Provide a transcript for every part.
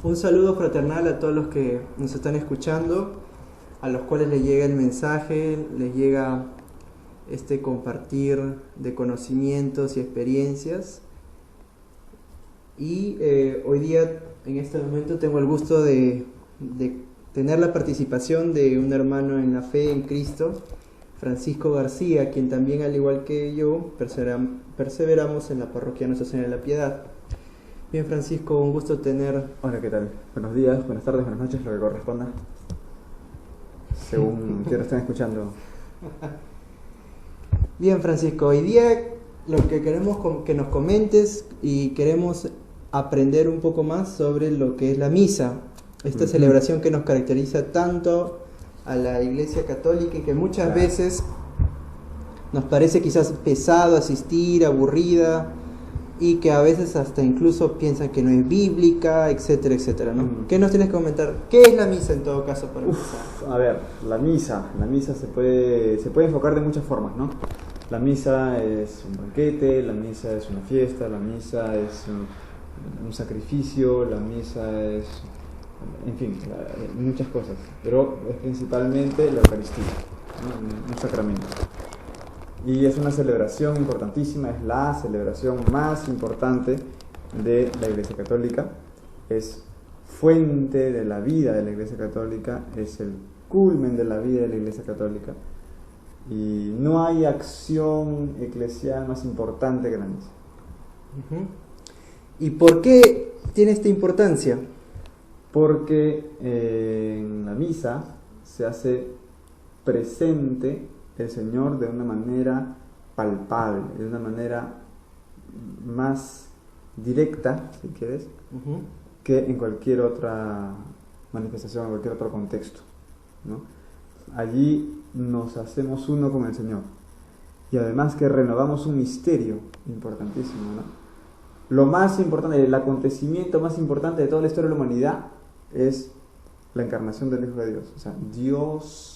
Un saludo fraternal a todos los que nos están escuchando, a los cuales les llega el mensaje, les llega este compartir de conocimientos y experiencias. Y hoy día, en este momento, tengo el gusto de tener la participación de un hermano en la fe en Cristo, Francisco García, quien también, al igual que yo, perseveramos en la parroquia Nuestra Señora de la Piedad. Bien, Francisco, un gusto tener... Hola, ¿qué tal? Buenos días, buenas tardes, buenas noches, lo que corresponda, según quienes estén escuchando. Bien, Francisco, hoy día lo que queremos que nos comentes y queremos aprender un poco más sobre lo que es la misa, esta celebración que nos caracteriza tanto a la Iglesia Católica y que muchas veces nos parece quizás pesado asistir, aburrida, y que a veces hasta incluso piensan que no es bíblica, etcétera, etcétera, ¿no? ¿Qué nos tienes que comentar? ¿Qué es la misa en todo caso para empezar? A ver, la misa se puede enfocar de muchas formas, ¿no? La misa es un banquete, la misa es una fiesta, la misa es un sacrificio, la misa es, en fin, muchas cosas, pero es principalmente la Eucaristía, ¿no? Un sacramento. Y es una celebración importantísima, es la celebración más importante de la Iglesia Católica, es fuente de la vida de la Iglesia Católica, es el culmen de la vida de la Iglesia Católica, y no hay acción eclesial más importante que la misa. ¿Y por qué tiene esta importancia? Porque en la misa se hace presente el Señor de una manera palpable, de una manera más directa, si quieres, que en cualquier otra manifestación, en cualquier otro contexto, ¿no? Allí nos hacemos uno con el Señor y además que renovamos un misterio importantísimo, ¿no? Lo más importante, el acontecimiento más importante de toda la historia de la humanidad es la encarnación del Hijo de Dios, o sea, Dios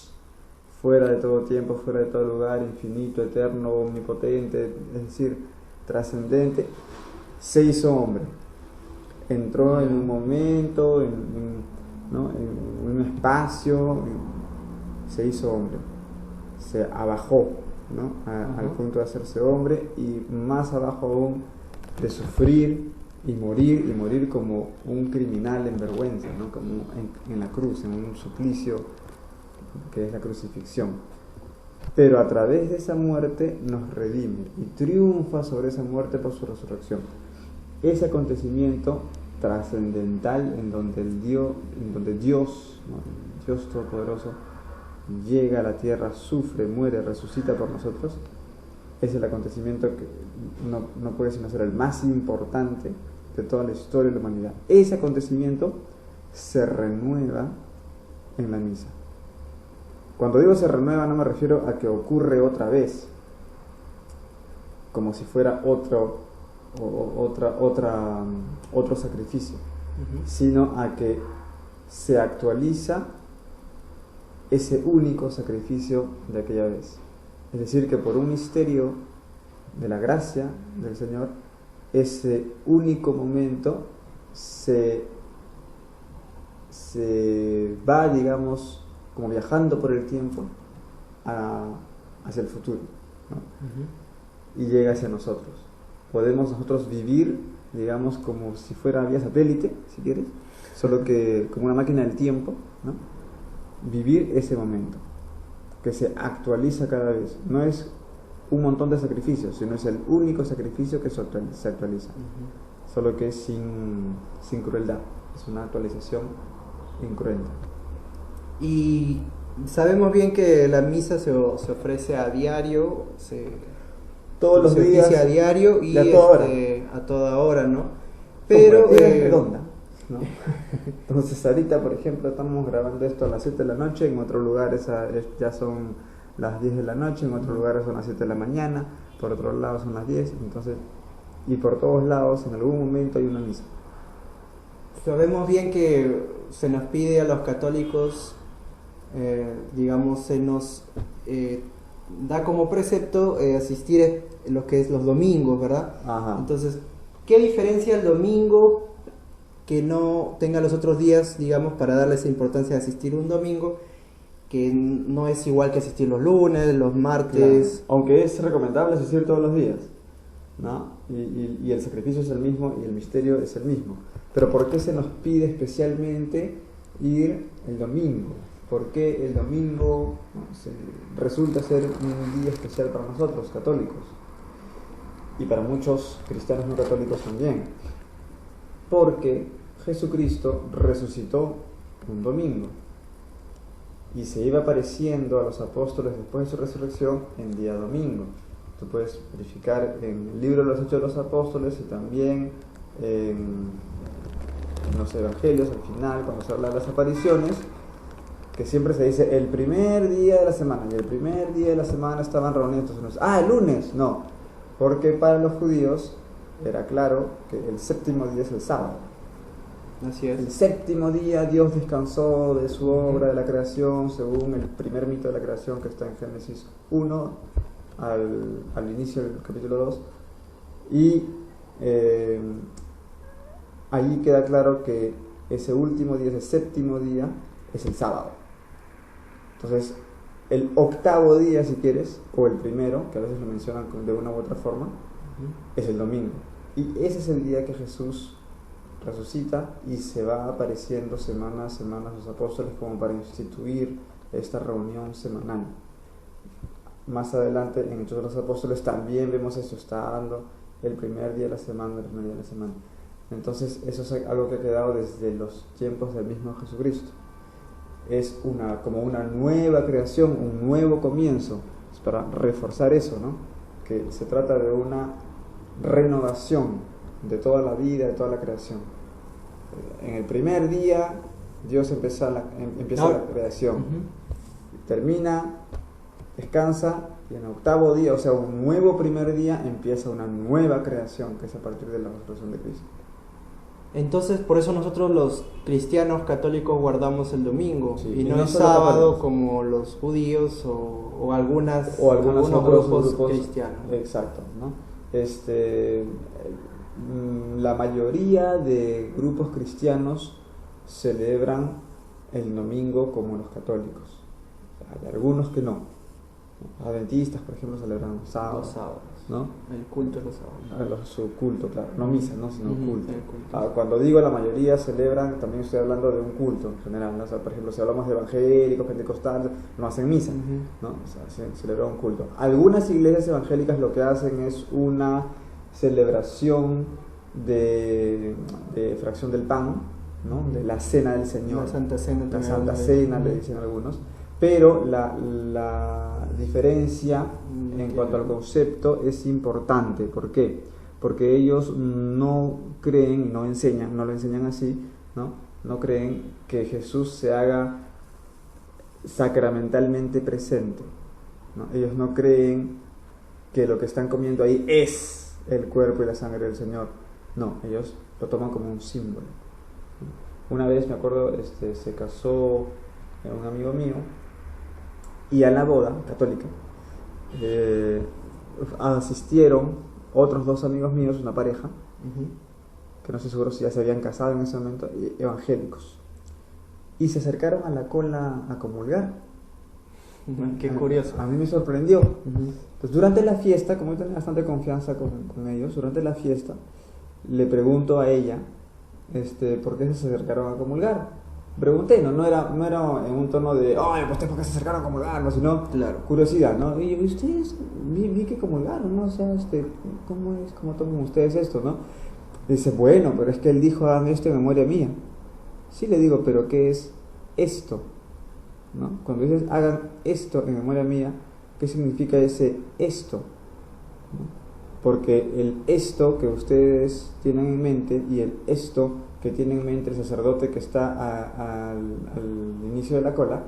fuera de todo tiempo, fuera de todo lugar, infinito, eterno, omnipotente, es decir, trascendente, se hizo hombre. Entró en un momento, en un espacio, se hizo hombre. Se abajó, ¿no? Al punto de hacerse hombre, y más abajo aún de sufrir y morir como un criminal en vergüenza, ¿no? Como en la cruz, en un suplicio que es la crucifixión, pero a través de esa muerte nos redime y triunfa sobre esa muerte por su resurrección. Ese acontecimiento trascendental en donde Dios, ¿no? Dios Todopoderoso, llega a la tierra, sufre, muere, resucita por nosotros, es el acontecimiento que no puede sino ser el más importante de toda la historia de la humanidad. Ese acontecimiento se renueva en la misa. Cuando digo se renueva, no me refiero a que ocurre otra vez, como si fuera otro sacrificio, sino a que se actualiza ese único sacrificio de aquella vez. Es decir, que por un misterio de la gracia del Señor, ese único momento se va, digamos, como viajando por el tiempo hacia el futuro, ¿no? Y llega hacia nosotros. Podemos nosotros vivir, digamos, como si fuera vía satélite, si quieres, solo que como una máquina del tiempo, ¿no? Vivir ese momento, que se actualiza cada vez. No es un montón de sacrificios, sino es el único sacrificio que se actualiza, solo que es sin crueldad, es una actualización incruenta. Y sabemos bien que la misa se ofrece a diario, todos los días, a diario y a toda hora, ¿no? Pero es redonda, ¿no? Entonces ahorita, por ejemplo, estamos grabando esto a las 7 de la noche, en otros lugares ya son las 10 de la noche, en otros lugares son las 7 de la mañana, por otros lados son las 10, entonces, y por todos lados en algún momento hay una misa. Sabemos bien que se nos pide a los católicos, digamos, se nos da como precepto asistir lo que es los domingos, ¿verdad? Ajá. Entonces, ¿qué diferencia el domingo que no tenga los otros días, digamos, para darle esa importancia de asistir un domingo, que no es igual que asistir los lunes, los martes. Claro. Aunque es recomendable asistir todos los días, ¿no? Y el sacrificio es el mismo y el misterio es el mismo. Pero ¿por qué se nos pide especialmente ir el domingo? ¿Por qué el domingo, no, resulta ser un día especial para nosotros, católicos? Y para muchos cristianos no católicos también. Porque Jesucristo resucitó un domingo y se iba apareciendo a los apóstoles después de su resurrección en día domingo. Tú puedes verificar en el libro de los Hechos de los Apóstoles y también en los Evangelios, al final, cuando se habla de las apariciones, que siempre se dice el primer día de la semana, y el primer día de la semana estaban reunidos. Entonces, el lunes, no, porque para los judíos era claro que el séptimo día es el sábado. Así es. El séptimo día Dios descansó de su obra de la creación, según el primer mito de la creación que está en Génesis 1, al inicio del capítulo 2, y ahí queda claro que ese último día, ese séptimo día, es el sábado. Entonces, el octavo día, si quieres, o el primero, que a veces lo mencionan de una u otra forma, es el domingo. Y ese es el día que Jesús resucita y se va apareciendo semana a semana a sus apóstoles como para instituir esta reunión semanal. Más adelante en Hechos de los Apóstoles también vemos eso, está dando el primer día de la semana, el primer día de la semana. Entonces eso es algo que ha quedado desde los tiempos del mismo Jesucristo. Es como una nueva creación, un nuevo comienzo. Es para reforzar eso, ¿no? Que se trata de una renovación de toda la vida, de toda la creación. En el primer día Dios empieza la creación, termina, descansa, y en el octavo día, o sea, un nuevo primer día, empieza una nueva creación, que es a partir de la resurrección de Cristo. Entonces, por eso nosotros los cristianos católicos guardamos el domingo, sí, y no el sábado como los judíos o algunos grupos cristianos. Exacto, ¿no? La mayoría de grupos cristianos celebran el domingo como los católicos. Hay algunos que no. Los adventistas, por ejemplo, celebran los sábados, ¿no? El culto de los sábados. Su culto, claro. No misa, ¿no? Sino culto. Cuando digo la mayoría celebran, también estoy hablando de un culto en general, ¿no? O sea, por ejemplo, si hablamos de evangélicos, pentecostales, no hacen misa, ¿no? O sea, se celebra un culto. Algunas iglesias evangélicas lo que hacen es una celebración de fracción del pan, ¿no? De la cena del Señor. La Santa Cena. La Santa Cena, le dicen algunos. Pero la diferencia en cuanto al concepto es importante. ¿Por qué? Porque ellos no creen, no lo enseñan así, ¿no? No creen que Jesús se haga sacramentalmente presente, ¿no? Ellos no creen que lo que están comiendo ahí es el cuerpo y la sangre del Señor. No, ellos lo toman como un símbolo. Una vez, me acuerdo, se casó un amigo mío, y a la boda católica asistieron otros dos amigos míos, una pareja, que no estoy seguro si ya se habían casado en ese momento, evangélicos, y se acercaron a la cola a comulgar. Qué curioso. A mí me sorprendió. Entonces, durante la fiesta, como yo tenía bastante confianza con ellos, durante la fiesta le pregunto a ella por qué se acercaron a comulgar. Pregunté, no era en un tono de, oye, pues ¿por qué se acercaron a comulgar? No, sino curiosidad, ¿no? Y ustedes, vi que comulgaron, ¿no? O sea, ¿cómo toman ustedes esto, no? Dice, bueno, pero es que él dijo, hagan esto en memoria mía. Sí, le digo, pero ¿qué es esto? ¿No? Cuando dices, hagan esto en memoria mía, ¿qué significa ese esto? ¿No? Porque el esto que ustedes tienen en mente y el esto que tiene en mente el sacerdote que está al inicio de la cola,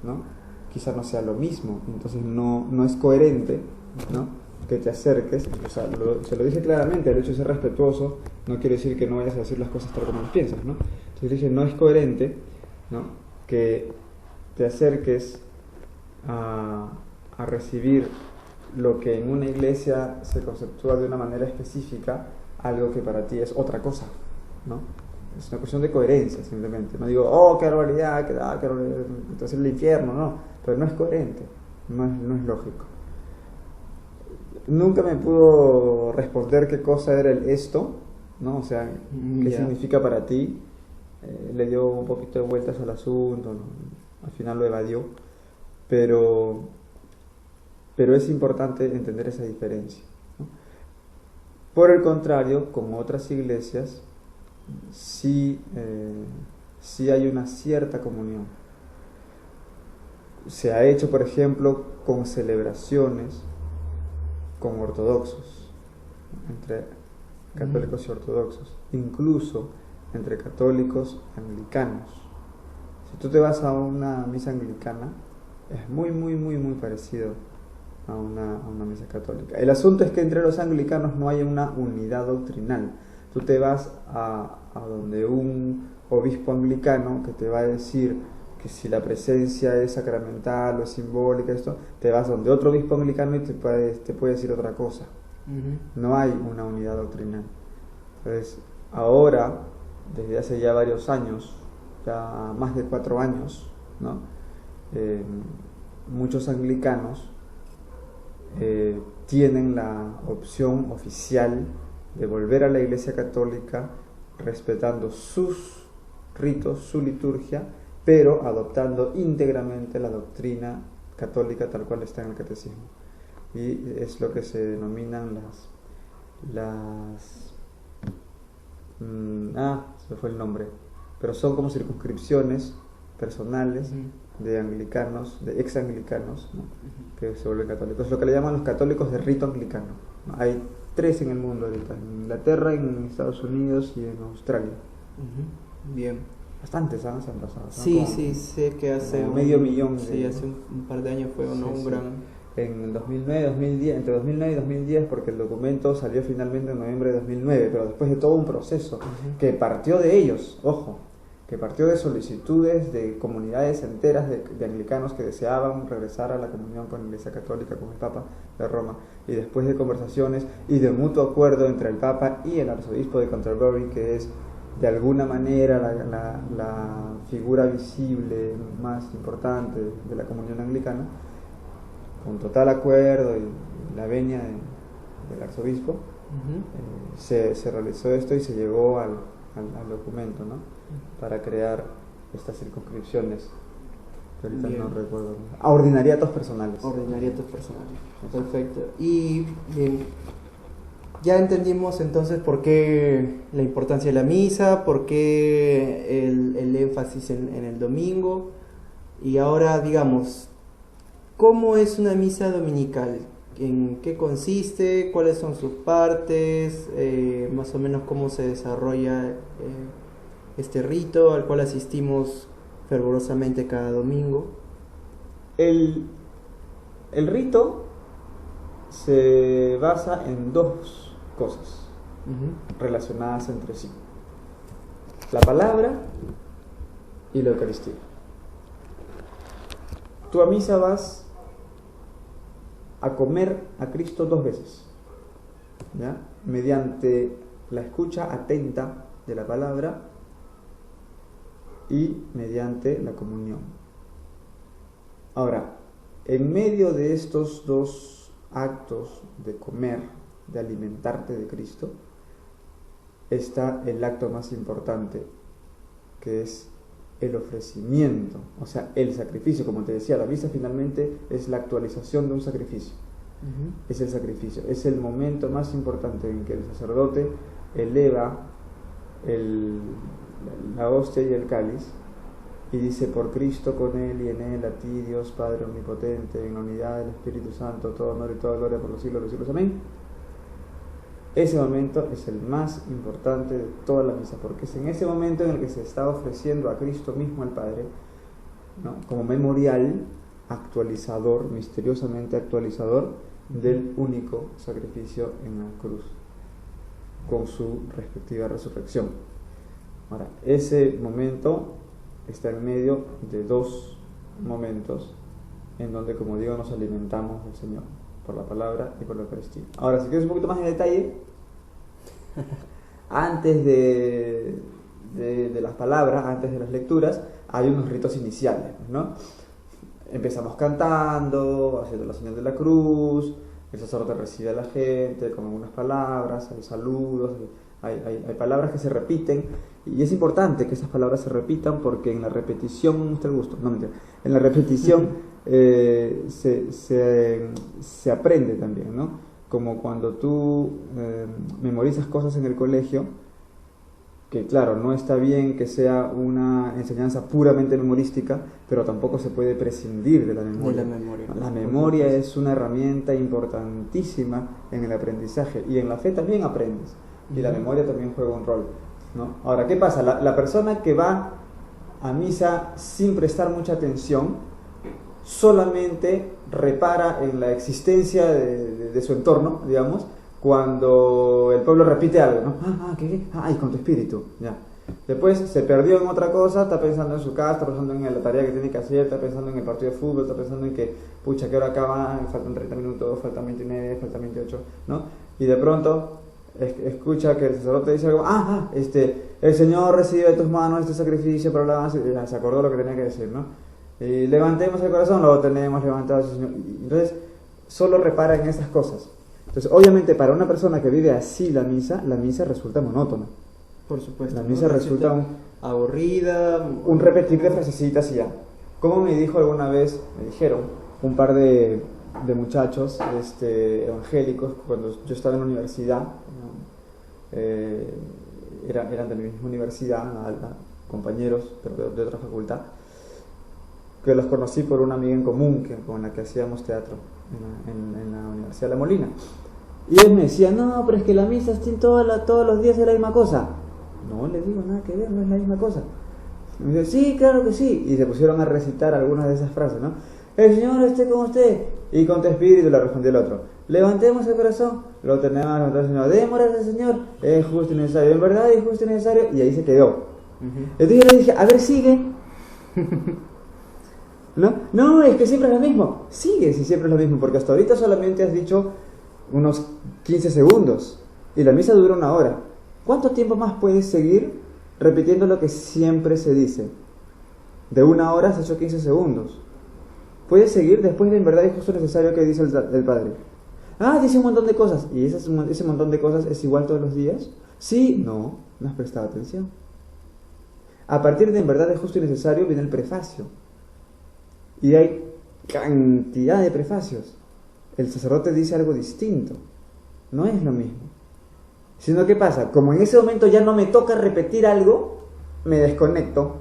¿no? Quizá no sea lo mismo, entonces no es coherente, ¿no? Que te acerques, o sea, se lo dije claramente, el hecho de ser respetuoso no quiere decir que no vayas a decir las cosas tal como las piensas, ¿no? Entonces dije, no es coherente, ¿no? Que te acerques a recibir lo que en una iglesia se conceptúa de una manera específica, algo que para ti es otra cosa, ¿no? Es una cuestión de coherencia simplemente. No digo, oh, qué barbaridad, qué barbaridad, entonces el infierno, no. Pero no es coherente, no es lógico. Nunca me pudo responder qué cosa era el esto, ¿no? O sea, qué significa para ti. Le dio un poquito de vueltas al asunto, ¿no? Al final lo evadió. Pero es importante entender esa diferencia, ¿no? Por el contrario, como otras iglesias, sí hay una cierta comunión. Se ha hecho, por ejemplo, con celebraciones con ortodoxos, entre católicos y ortodoxos, incluso entre católicos anglicanos. Si tú te vas a una misa anglicana, es muy parecido a una misa católica. El asunto es que entre los anglicanos no hay una unidad doctrinal. Tú te vas a donde un obispo anglicano que te va a decir que si la presencia es sacramental o es simbólica, esto, te vas donde otro obispo anglicano y te puede decir otra cosa. No hay una unidad doctrinal. Entonces, ahora, desde hace ya varios años, ya más de 4 años, ¿no? Muchos anglicanos tienen la opción oficial de volver a la Iglesia Católica respetando sus ritos, su liturgia, pero adoptando íntegramente la doctrina católica tal cual está en el catecismo. Y es lo que se denominan se me fue el nombre, pero son como circunscripciones personales de anglicanos, de ex anglicanos, ¿no? Que se vuelven católicos. Es lo que le llaman los católicos de rito anglicano, ¿no? Hay 3 en el mundo ahorita, en Inglaterra, en Estados Unidos y en Australia. Bien. Bastantes han pasado. Sí, sé que hace medio millón. Sí, hace un par de años fue un gran... En 2009 2010, entre 2009 y 2010, porque el documento salió finalmente en noviembre de 2009, pero después de todo un proceso que partió de ellos, ojo, que partió de solicitudes de comunidades enteras de anglicanos que deseaban regresar a la comunión con la Iglesia Católica, con el Papa de Roma, y después de conversaciones y de mutuo acuerdo entre el Papa y el arzobispo de Canterbury, que es de alguna manera la figura visible más importante de la comunión anglicana, con total acuerdo y la venia del arzobispo, se realizó esto y se llegó al documento, ¿no? Para crear estas circunscripciones. Ahorita no recuerdo. Ordinariatos personales. Perfecto. Y bien, ya entendimos entonces por qué la importancia de la misa, por qué el énfasis en el domingo. Y ahora, digamos, ¿cómo es una misa dominical? ¿En qué consiste? ¿Cuáles son sus partes? Más o menos cómo se desarrolla este rito al cual asistimos fervorosamente cada domingo. El rito se basa en 2 cosas relacionadas entre sí: la palabra y la Eucaristía. Tú a misa vas a comer a Cristo 2 veces, ¿ya? Mediante la escucha atenta de la palabra y mediante la comunión. Ahora, en medio de estos 2 actos de comer, de alimentarte de Cristo, está el acto más importante, que es el ofrecimiento, o sea, el sacrificio. Como te decía, la misa finalmente es la actualización de un sacrificio. Es el sacrificio, es el momento más importante en que el sacerdote eleva la hostia y el cáliz y dice: por Cristo, con Él y en Él, a ti, Dios Padre Omnipotente, en la unidad del Espíritu Santo, todo honor y toda gloria por los siglos de los siglos. Amén. Ese momento es el más importante de toda la misa, porque es en ese momento en el que se está ofreciendo a Cristo mismo al Padre, ¿no? Como memorial actualizador, misteriosamente actualizador del único sacrificio en la cruz, con su respectiva resurrección. Ahora, ese momento está en medio de 2 momentos en donde, como digo, nos alimentamos del Señor por la palabra y por la Eucaristía. Ahora, si quieres un poquito más en detalle, antes de de las palabras, antes de las lecturas, hay unos ritos iniciales, ¿no? Empezamos cantando, haciendo la señal de la cruz, el sacerdote recibe a la gente con algunas palabras, hay saludos, hay palabras que se repiten, y es importante que esas palabras se repitan porque en la repetición, está el gusto, no mentira, en la repetición se aprende también, ¿no? Como cuando tú memorizas cosas en el colegio, que claro, no está bien que sea una enseñanza puramente memorística, pero tampoco se puede prescindir de la memoria. La memoria es una herramienta importantísima en el aprendizaje, y en la fe también aprendes, y la memoria también juega un rol, ¿no? Ahora, ¿qué pasa? La persona que va a misa sin prestar mucha atención, solamente repara en la existencia de su entorno, digamos, cuando el pueblo repite algo, ¿no? ¿Qué? Ay, con tu espíritu, ya. Después se perdió en otra cosa, está pensando en su casa, está pensando en la tarea que tiene que hacer, está pensando en el partido de fútbol, está pensando en que, pucha, ¿qué hora acaba? Faltan 30 minutos, faltan 29, faltan 28, ¿no? Y de pronto escucha que el sacerdote dice algo, el Señor recibe de tus manos este sacrificio, pero ya se acordó lo que tenía que decir, ¿no? Y levantemos el corazón, lo tenemos levantado, Señor. Entonces, solo repara en esas cosas. Entonces, obviamente, para una persona que vive así la misa resulta monótona. Por supuesto. La misa resulta aburrida. Un repetir de frasecitas y ya. Como me dijeron un par de muchachos evangélicos, cuando yo estaba en la universidad, ¿no? Eran de mi misma universidad, compañeros, pero de otra facultad, que los conocí por una amiga en común con la que hacíamos teatro en la Universidad de La Molina. Y él me decía, no, pero es que la misa todos los días es la misma cosa. No, le digo, nada que ver, no es la misma cosa. Y me dice, sí, claro que sí. Y se pusieron a recitar algunas de esas frases, ¿no? El Señor esté con usted y con tu espíritu, le respondió el otro. Levantemos el corazón, lo tenemos levantado el Señor. Démosle al Señor, es justo y necesario. En verdad es justo y necesario. Y ahí se quedó. Entonces yo le dije, a ver, sigue. No, es que siempre es lo mismo. Sigue si siempre es lo mismo, porque hasta ahorita solamente has dicho unos 15 segundos y la misa dura 1 hora. ¿Cuánto tiempo más puedes seguir repitiendo lo que siempre se dice? De 1 hora has hecho 15 segundos. Puedes seguir después de en verdad es justo necesario que dice el Padre. Dice un montón de cosas. ¿Y ese montón de cosas es igual todos los días? Sí, no has prestado atención. A partir de en verdad es justo y necesario viene el prefacio. Y hay cantidad de prefacios. El sacerdote dice algo distinto. No es lo mismo. Sino que pasa, como en ese momento ya no me toca repetir algo, me desconecto.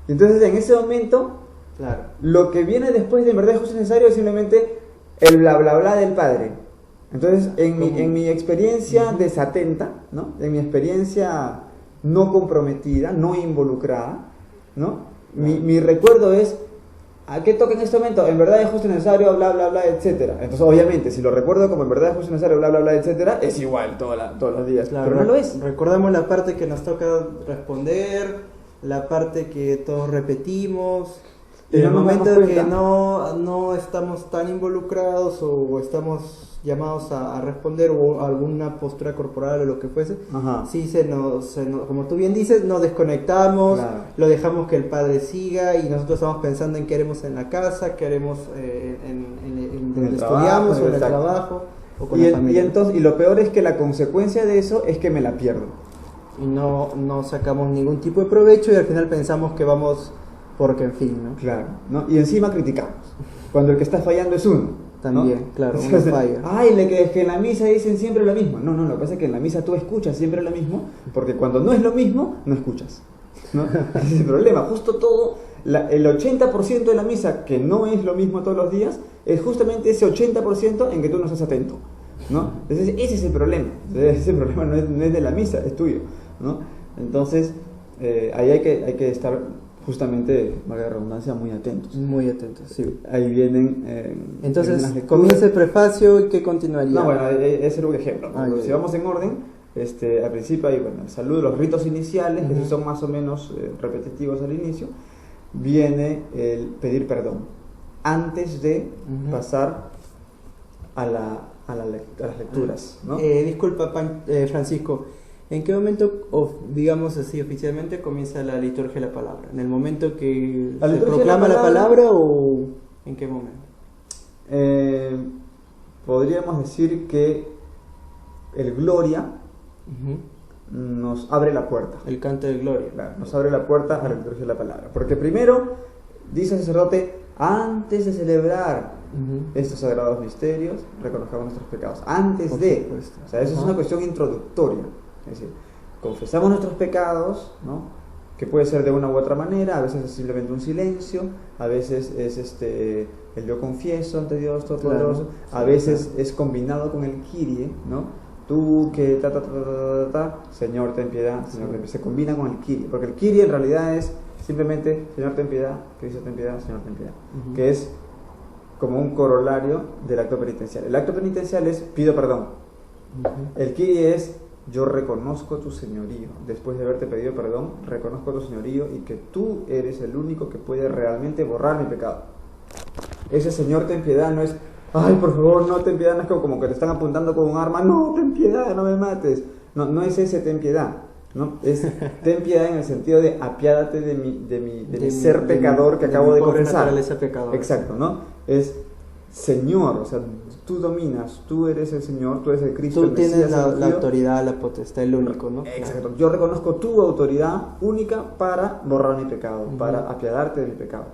Y entonces en ese momento, claro, lo que viene después de en verdad es justo y necesario es simplemente el bla bla bla del Padre. Entonces en mi experiencia desatenta, ¿no? En mi experiencia no comprometida, no involucrada, ¿no? Mi recuerdo es, ¿a qué toca en este momento? En verdad es justo y necesario, bla, bla, bla, etcétera. Entonces, obviamente, si lo recuerdo como en verdad es justo y necesario, bla, bla, bla, etcétera, es igual todos los días. Claro, pero no lo es. Recordamos la parte que nos toca responder, la parte que todos repetimos. En el momento en que no estamos tan involucrados o estamos llamados a responder o alguna postura corporal o lo que fuese, sí como tú bien dices, nos desconectamos, claro, lo dejamos que el Padre siga y nosotros estamos pensando en qué haremos en la casa, qué haremos en donde estudiamos o en el trabajo o con la familia. Y lo peor es que la consecuencia de eso es que me la pierdo. Y no sacamos ningún tipo de provecho y al final pensamos que vamos porque en fin, ¿no? Claro, ¿no? Y encima criticamos, cuando el que está fallando es uno. También, ¿no? Claro, uno falla. Es que en la misa dicen siempre lo mismo. No, lo que pasa es que en la misa tú escuchas siempre lo mismo, porque cuando no es lo mismo, no escuchas, ¿no? Ese es el problema. Justo el 80% de la misa, que no es lo mismo todos los días, es justamente ese 80% en que tú no estás atento, ¿no? Entonces, ese es el problema. Ese problema no es de la misa, es tuyo, ¿no? Entonces, ahí hay que estar justamente, valga la redundancia, muy atentos. Muy atentos, sí. Ahí vienen... Entonces, comienza el prefacio y ¿qué continuaría? No, bueno, ese era un ejemplo. Si vamos en orden, al principio hay, el saludo, los ritos iniciales, que son más o menos repetitivos al inicio. Viene el pedir perdón, antes de pasar a las lecturas, ¿no? Disculpa, Francisco. ¿En qué momento, digamos así oficialmente, comienza la liturgia de la palabra? ¿En el momento que La se liturgia proclama de la la palabra o en qué momento? Podríamos decir que el Gloria Ujú. nos abre la puerta. El canto de gloria. Claro, nos abre la puerta a la liturgia de la palabra. Porque primero, dice el sacerdote, antes de celebrar Ujú. estos sagrados misterios, reconozcamos nuestros pecados. Antes Por de. supuesto. O sea, eso es Ajá. una cuestión introductoria. Es decir, confesamos nuestros pecados, ¿no? Que puede ser de una u otra manera, a veces es simplemente un silencio, a veces es el yo confieso ante Dios Todopoderoso, Claro, a veces es combinado con el Kyrie, ¿no? Tú que Señor ten piedad, Señor ten piedad, se combina con el Kyrie, porque el Kyrie en realidad es simplemente Señor ten piedad, Cristo ten piedad, Señor ten piedad, Ujú. que es como un corolario del acto penitencial. El acto penitencial es pido perdón. Ujú. El Kyrie es yo reconozco tu señorío. Después de haberte pedido perdón, reconozco tu señorío y que tú eres el único que puede realmente borrar mi pecado. Ese Señor ten piedad no es, ay, por favor, no ten piedad, no es como que te están apuntando con un arma, no, ten piedad, no me mates. No, no es ese ten piedad, ¿no? Es ten piedad en el sentido de apiádate de mi ser pecador que acabo de pobre confesar. naturaleza pecadora. Exacto, ¿no? Es Señor, o sea, tú dominas, tú eres el Señor, tú eres el Cristo, Tú el tienes Mesías, el la ungido. autoridad, la potestad, el único, ¿no? Exacto, yo reconozco tu autoridad única para borrar mi pecado, Ujú. para apiadarte de mi pecado.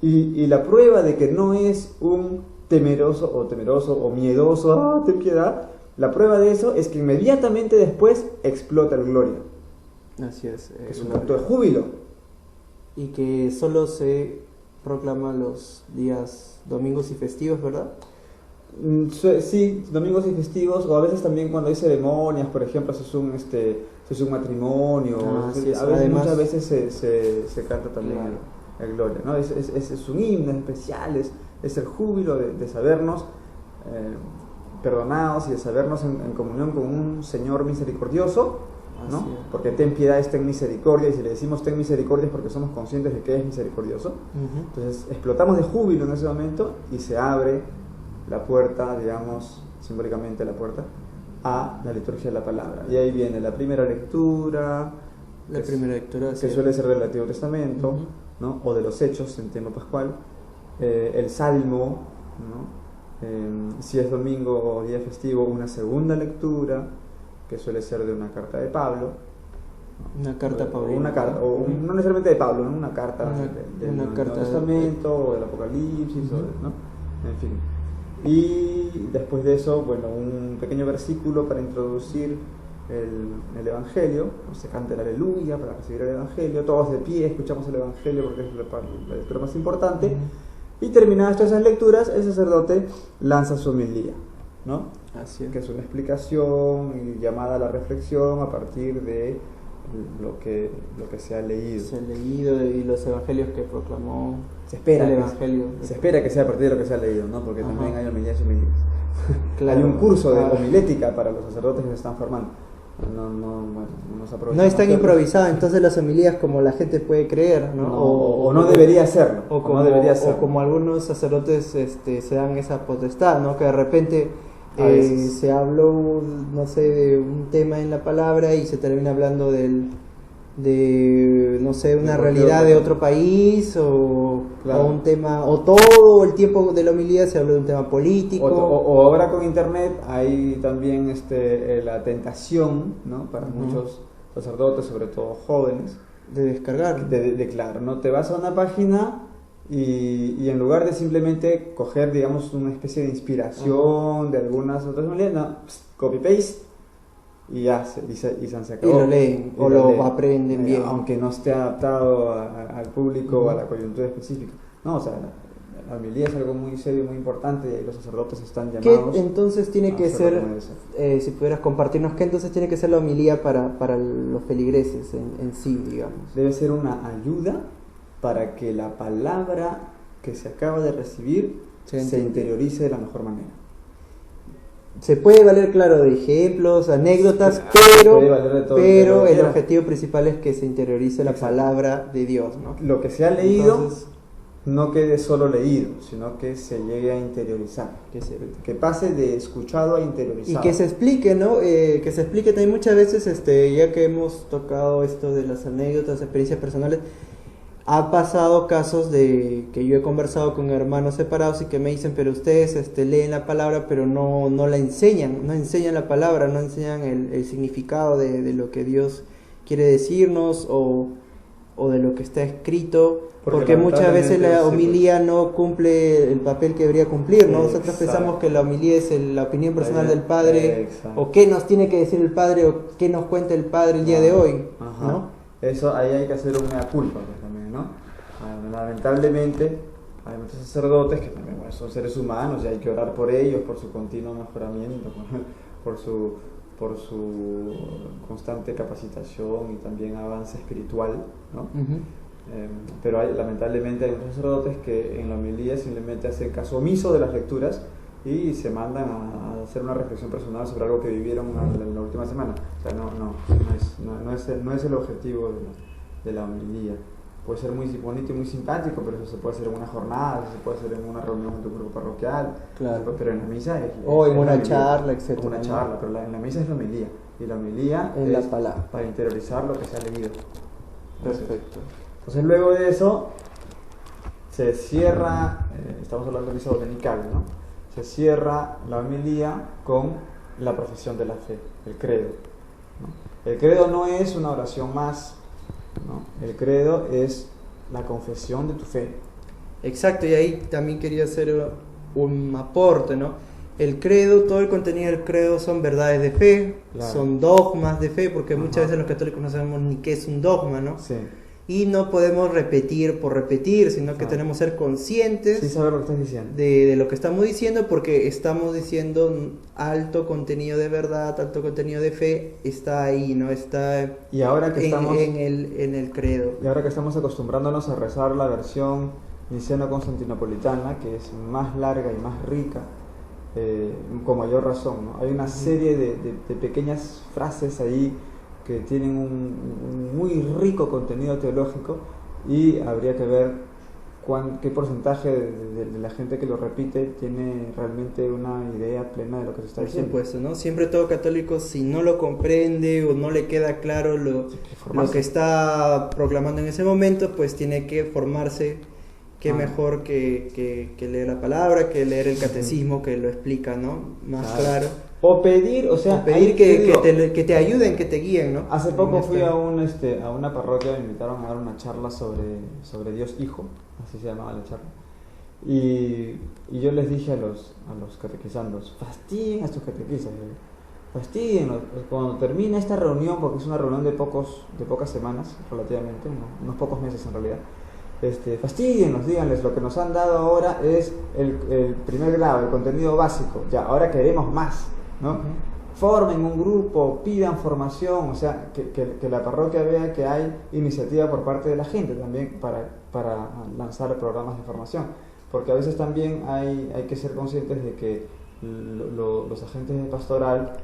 Y la prueba de que no es un temeroso o miedoso, ten piedad, la prueba de eso es que inmediatamente después explota el gloria, Así es. que es un acto de júbilo. Y que solo se proclama los días domingos y festivos, ¿verdad? Sí, domingos y festivos, o a veces también cuando hay ceremonias, por ejemplo, si es un matrimonio, Así es. a veces, Además, muchas veces se canta también claro, el gloria, ¿no? Es un himno especial, es el júbilo de sabernos perdonados y de sabernos en comunión con un Señor misericordioso, ¿no? Así es. Porque ten piedad es ten misericordia, y si le decimos ten misericordia es porque somos conscientes de que es misericordioso. Ujú. Entonces explotamos de júbilo en ese momento y se abre la puerta, digamos, simbólicamente la puerta, a la liturgia de la palabra. Y ahí viene la primera lectura, La primera lectura, que sí. suele ser del Antiguo Testamento, Ujú. ¿no? O de los Hechos en tiempo pascual, el Salmo, ¿no? Si es domingo o día festivo, una segunda lectura, que suele ser de una carta de Pablo. Una carta O paulina. una carta, Ujú. no necesariamente de Pablo, ¿no? Una carta del una Nuevo carta Testamento o del Apocalipsis, Ujú. ¿no? En fin. Y después de eso, bueno, un pequeño versículo para introducir el Evangelio, se canta el Aleluya para recibir el Evangelio, todos de pie escuchamos el Evangelio porque es la lectura más importante. Ujú. Y terminadas todas esas lecturas, el sacerdote lanza su homilía, ¿no? Así Que es. es una explicación y llamada a la reflexión a partir de lo que se ha leído. Se ha leído y los evangelios que proclamó Se espera, el que, evangelio. se espera que sea a partir de lo que se ha leído, ¿no? Porque Ajá. también hay homilías y homilías. Claro. Hay un curso de Ah. homilética para los sacerdotes que se están formando. Bueno, nos No aprovechamos es tan de- improvisado, entonces las homilías como la gente puede creer, ¿no? No, o no debería serlo. O como, no debería ser. o como algunos sacerdotes se dan esa potestad, ¿no? Que de repente A veces. se habló, no sé, de un tema en la palabra y se termina hablando de no sé, una De cualquier realidad otra de cosa. otro país Claro. o un tema, o todo el tiempo de la homilía se habló de un tema político. O ahora con internet hay también la tentación, ¿no? Para Ujú. muchos sacerdotes, sobre todo jóvenes, de descargar. claro, ¿no? Te vas a una página y en lugar de simplemente coger, digamos, una especie de inspiración de algunas otras maneras, no, copy-paste y ya, y se acabó. Y lo leen, o lo aprenden bien. Aunque no esté adaptado al público o a Ujú. la coyuntura específica. No, o sea, la homilía es algo muy serio y muy importante y ahí los sacerdotes están ¿Qué llamados entonces tiene a que hacerlo ser, como debe ser. si pudieras compartirnos, qué entonces tiene que ser la homilía para los feligreses en sí, digamos? Debe ser una ayuda para que la palabra que se acaba de recibir Se se entiende. interiorice de la mejor manera. Se puede valer, claro, de ejemplos, anécdotas, Se puede valer de todo, pero pero el era- objetivo principal es que se interiorice la Exacto. palabra de Dios, ¿no? Lo que se ha leído Entonces, no quede solo leído, sino que se llegue a interiorizar, que pase de escuchado a interiorizado. Y que se explique, ¿no? Que se explique también muchas veces, ya que hemos tocado esto de las anécdotas, experiencias personales, ha pasado casos de que yo he conversado con hermanos separados y que me dicen, pero ustedes leen la palabra, pero no la enseñan, no enseñan la palabra, no enseñan el significado de lo que Dios quiere decirnos o de lo que está escrito, porque muchas veces la homilía no cumple el papel que debería cumplir, ¿no? Nosotros pensamos que la homilía es la opinión personal del Padre, o qué nos tiene que decir el Padre, o qué nos cuenta el Padre el día de hoy, ¿no? Eso, ahí hay que hacer una culpa pues, también, ¿no? Lamentablemente hay muchos sacerdotes que también son seres humanos y hay que orar por ellos, por su continuo mejoramiento, por su constante capacitación y también avance espiritual, ¿no? Pero lamentablemente hay muchos sacerdotes que en la homilía simplemente hacen caso omiso de las lecturas y se mandan a hacer una reflexión personal sobre algo que vivieron en la última semana. O sea, no es el objetivo de la homilía. Puede ser muy bonito y muy simpático, pero eso se puede hacer en una jornada, eso se puede hacer en una reunión en tu grupo parroquial, claro. Pero en la misa o en una charla, etc. Una charla, pero en la misa es la homilía, y la homilía es la palabra para interiorizar lo que se ha leído. Perfecto. Entonces luego de eso se cierra, estamos hablando de misa dominical, ¿no? Se cierra la homilía con la profesión de la fe, el credo, ¿no? El credo no es una oración más, ¿no? El credo es la confesión de tu fe. Exacto, y ahí también quería hacer un aporte, ¿no? El credo, todo el contenido del credo son verdades de fe, claro. Son dogmas de fe, porque muchas veces los católicos no sabemos ni qué es un dogma, ¿no? Sí. Y no podemos repetir por repetir, sino que tenemos que ser conscientes saber lo que estás diciendo. De lo que estamos diciendo, porque estamos diciendo alto contenido de verdad, alto contenido de fe, está ahí, ¿no? Está y ahora que estamos en el credo. Y ahora que estamos acostumbrándonos a rezar la versión niceno-constantinopolitana, que es más larga y más rica, con mayor razón, ¿no? Hay una serie de pequeñas frases ahí que tienen un muy rico contenido teológico, y habría que ver qué porcentaje de la gente que lo repite tiene realmente una idea plena de lo que se está diciendo. Por supuesto, ¿no? Siempre todo católico, si no lo comprende o no le queda claro lo que está proclamando en ese momento, pues tiene que formarse. Qué mejor que leer la palabra, que leer el catecismo que lo explica, ¿no? Más claro. O pedir, que te ayuden, que te guíen, ¿no? Hace poco fui a una parroquia, me invitaron a dar una charla sobre Dios Hijo, así se llamaba la charla. Y yo les dije a los catequizandos, fastidien a estos catequistas, fastidien, cuando termine esta reunión, porque es una reunión de pocas semanas, relativamente, unos pocos meses en realidad. Fastidienos, díganles, lo que nos han dado ahora es el primer grado, el contenido básico, ya, ahora queremos más, ¿no? Formen un grupo, pidan formación, o sea, que la parroquia vea que hay iniciativa por parte de la gente también para lanzar programas de formación, porque a veces también hay que ser conscientes de que los agentes de pastoral,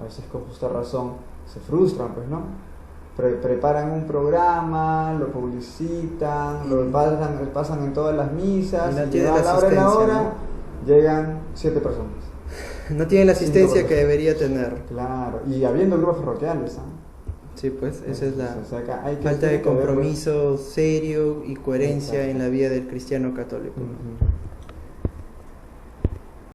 a veces con justa razón, se frustran, pues, ¿no? Preparan un programa, lo publicitan, lo pasan en todas las misas, y a la hora llegan 7 personas. No tienen la asistencia que debería tener. Claro, y habiendo grupos parroquiales, ¿no? Sí, pues esa es la falta de compromiso serio y coherencia en la vida del cristiano católico.